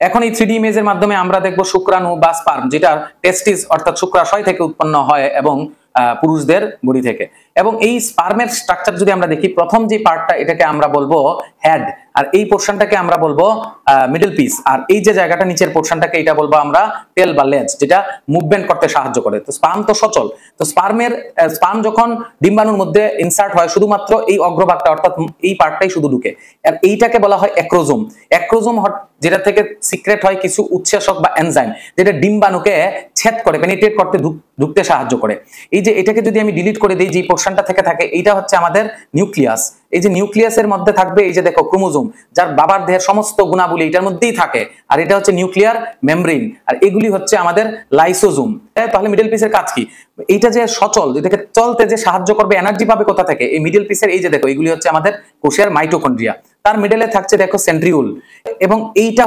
এখন এই 3D ইমেজের মাধ্যমে আমরা দেখব শুক্রাণু বা স্পার্ম, যেটা টেস্টিস অর্থাৎ শুক্রাশয় থেকে উৎপন্ন হয় এবং পুরুষদের বডি থেকে। এবং এই স্পার্মের স্ট্রাকচার যদি আমরা দেখি, প্রথম যে পার্টটা এটাকে আমরা বলবো হেড, আর এই পোর্শনটাকে আমরা বলবো মিডল পিস, আর এই যে জায়গাটা নিচের পোর্শনটাকে এটা বলবো আমরা টেল বা লেজ, যেটা মুভমেন্ট করতে সাহায্য করে। তো স্পার্ম তো সচল, তো স্পার্ম যখন ডিম্বাণুর মধ্যে ইনসার্ট হয় শুধুমাত্র এই অগ্রভাগটা অর্থাৎ এই পার্টটাই শুধু ঢুকে, আর এইটাকে বলা হয় অ্যাক্রোজোম। অ্যাক্রোজোম যেটা থেকে সিক্রেট হয় কিছু উৎসেচক বা এনজাইম, যেটা ডিম্বাণুকে ছেদ করে পেনিট্রেট করতে ঢুকতে সাহায্য করে। এই যে এটাকে যদি আমি ডিলিট করে দিই, যে পোর্শনটা থেকে থাকে, এইটা হচ্ছে আমাদের নিউক্লিয়াস। এই যে নিউক্লিয়াসের মধ্যে থাকবে এই যে দেখো ক্রোমোজোম, যার বাবার দেহের সমস্ত গুণাবলী এটার মধ্যেই থাকে, আর এটা হচ্ছে নিউক্লিয়ার মেমব্রেন, আর এগুলি হচ্ছে আমাদের লাইসোজোম। তাহলে মিডল পিসের কাজ কি? এইটা যে সচল, এটাকে চলতে যে সাহায্য করবে, এনার্জি পাবে কোথা থেকে? এই মিডল পিসের এই যে দেখো, এগুলি হচ্ছে আমাদের কোষের মাইটোকন্ড্রিয়া। তার মিডলে থাকছে দেখো সেন্ট্রিওল, এবং এইটা